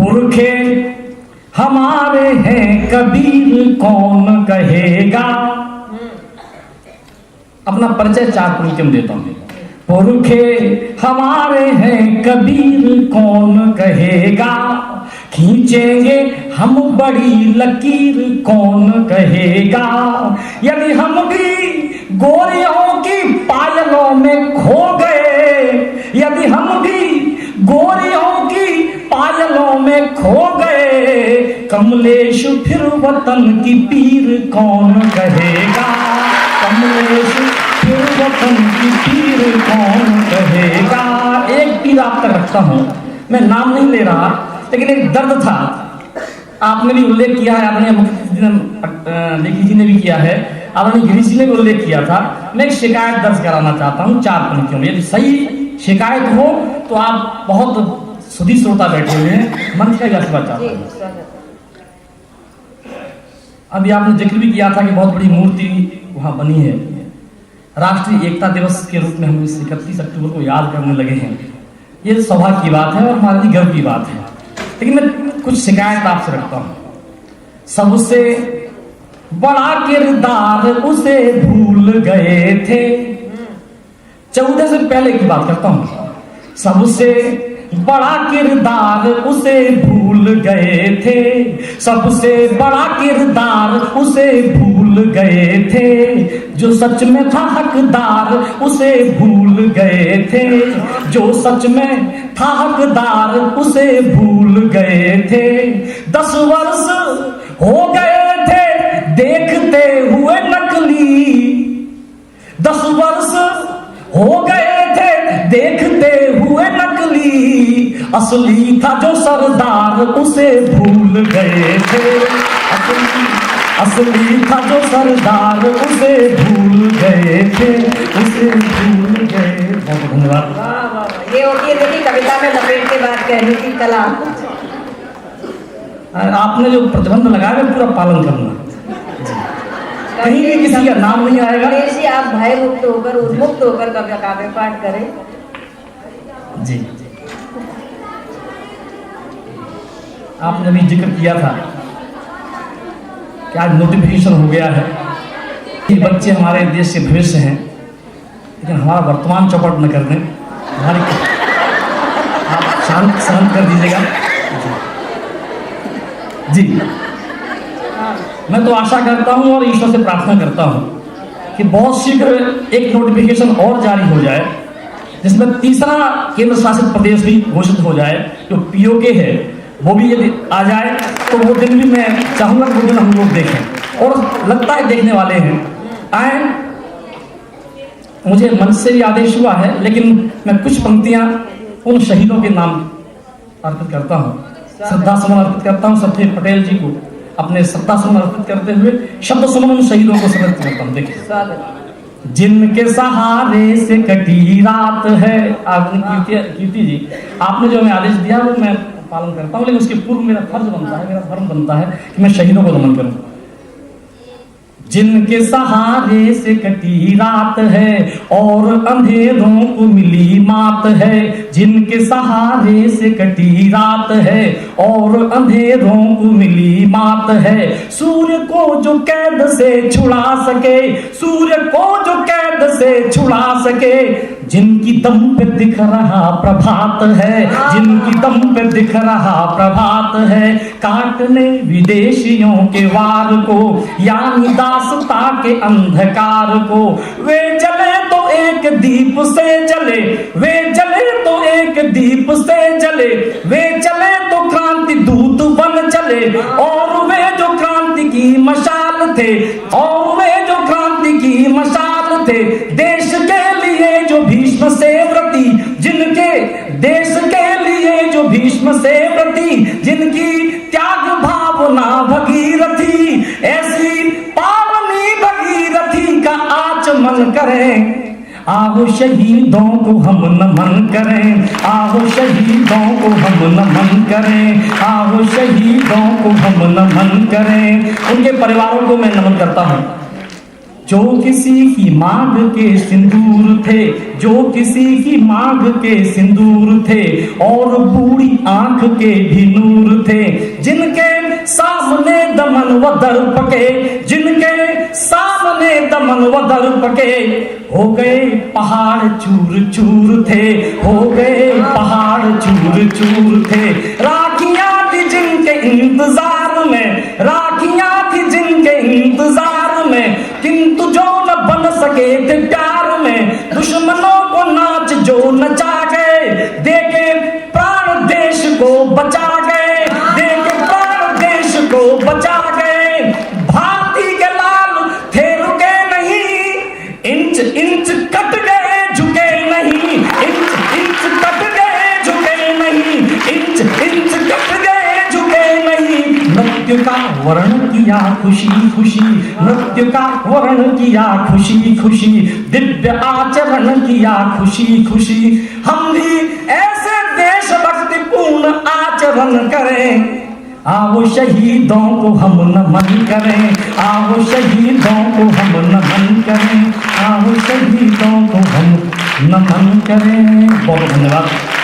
पुरखे हमारे हैं कबीर कौन कहेगा। अपना परिचय 4 पंक्तियों में देता हूं। पुरखे हमारे हैं कबीर कौन कहेगा, खींचेंगे हम बड़ी लकीर कौन कहेगा। यदि हम भी गोरियों की पायलों में खो गए, यदि हम भी गोरियों की पायलों में खो गए, कमलेश फिर वतन की पीर कौन कहेगा। कमलेश फिर वतन की पीर कौन कहेगा। एक पीर आप तक रखता हूं, मैं नाम नहीं ले रहा, लेकिन एक दर्द था। आपने भी उल्लेख किया है, आपने लेखी जी ने भी किया है, आपने गिरीश जी ने भी उल्लेख किया था। मैं एक शिकायत दर्ज कराना चाहता हूं 4 पंक्तियों में। यदि सही शिकायत हो तो आप बहुत सुधी श्रोता बैठे हुए हैं, मंच का व्याख्या चाहते हैं। अभी आपने जिक्र भी किया था कि बहुत बड़ी मूर्ति वहां बनी है। राष्ट्रीय एकता दिवस के रूप में हम इस 31 अक्टूबर को याद करने लगे हैं। ये सौभाग्य की बात है और हमारे लिए गर्व की बात है। लेकिन मैं कुछ शिकायत आपसे रखता हूं। सबसे बड़ा किरदार उसे भूल गए थे। 14 से पहले की बात करता हूं। सबसे बड़ा किरदार उसे भूल गए थे, सबसे बड़ा किरदार उसे भूल गए थे। जो सच में था हकदार उसे भूल गए थे, जो सच में था हकदार उसे भूल गए थे। 10 वर्ष हो गए थे देखते हुए नकली, 10 वर्ष हो गए थे देखते हुए नकली। असली था जो सरदार उसे भूल गए थे, असली था जो सरदार उसे भूल गए थे, उसे भूल गए। बहुत धन्यवाद। ये होती है देखिए कविता में लपेट के बात कहने की कला। आपने जो प्रतिबंध लगाया है पूरा पालन करना, कहीं भी किसी का नाम नहीं आएगा। ऐसे आप भय मुक्त होकर उन्मुक्त होकर काव्य पाठ करें। जी, आपने अभी जिक्र किया था कि आज नोटिफिकेशन हो गया है कि बच्चे हमारे देश के भविष्य हैं, लेकिन हमारा वर्तमान चौपट न कर दें। हमारी आप शांत कर दीजिएगा। जी, मैं तो आशा करता हूं और ईश्वर से प्रार्थना करता हूं कि बहुत शीघ्र एक नोटिफिकेशन और जारी हो जाए, जिसमें 3रा केंद्र शासित प्रदेश भी घोषित हो जाए। जो पीओके है वो भी यदि आ जाए तो वो दिन भी मैं चाहूंगा कि वो दिन हम लोग देखें, और लगता है देखने वाले हैं। आए, मुझे मंच से भी आदेश हुआ है, लेकिन मैं कुछ पंक्तियां उन शहीदों के नाम अर्पित करता हूं, श्रद्धा सुमन अर्पित करता हूं। सत्येंद्र पटेल जी को अपने श्रद्धा सुमन अर्पित करते हुए शब्द सुमन उन शहीदों को समर्पित करता हूं। देखिए, जिनके सहारे से कटी रात है। आपने कीर्ति जी, आपने जो हमें आदेश दिया वो मैं पालन करता हूं, लेकिन उसके पूर्व मेरा फर्ज बनता है, मेरा धर्म बनता है कि मैं शहीदों को नमन करूं। जिनके सहारे से कटी रात है और अंधेरों को मिली मात है, जिनके सहारे से कटी रात है और अंधेरों को मिली मात है। सूर्य को जो कैद से छुड़ा सके, सूर्य को जो कैद से छुड़ा सके, जिनकी दम पे दिख रहा प्रभात है, जिनकी दम पे दिख रहा प्रभात है। काटने विदेशियों के वार को, यानी दासता के अंधकार को। वे जले तो एक दीप से जले, वे जले तो एक दीप से जले, वे चले तो क्रांति दूत बन चले। और वे जो क्रांति की मशाल थे, और वे जो क्रांति की मशाल थे, देश के लिए जो भीष्म से व्रती, जिनके देश के लिए जो भीष्म से व्रती, जिनकी त्याग भावना भगीरथी, ऐसी पावनी भगीरथी का आचमन करें। आओ शहीदों को हम नमन करें, आओ शहीदों को हम नमन करें, आओ शहीदों को हम नमन करें। उनके परिवारों को मैं नमन करता हूं जो किसी की मांग के सिंदूर थे, जो किसी की मांग के सिंदूर थे, और बूढ़ी आंख के भी नूर थे, जिनके सामने दमन व दर्प के, जिनके सामने दमन व दर्प के, हो गए पहाड़ चूर चूर थे, हो गए पहाड़ चूर चूर थे। राखियां थी जिनके इंतजार में, राखियां थी जिनके इंतजार में, किंतु जो न बन सके थे प्यार में, दुश्मनों को नाच जो नचा गए, देके प्राण देश को बचा गए, देके प्राण देश को बचा गए। भारती के लाल थे रुके नहीं, इंच इंच कट गए झुके नहीं, इंच इंच कट गए झुके नहीं, इंच इंच कट गए झुके नहीं। नृत्य का वर्ण किया खुशी खुशी, नृत्य का वर्ण किया खुशी खुशी, दिव्य आचरण किया खुशी खुशी। हम भी ऐसे देशभक्तिपूर्ण आचरण करें, आओ शहीदों को हम नमन करें, आओ शहीदों को हम नमन करें, आओ शहीदों को हम नमन करें। बहुत धन्यवाद।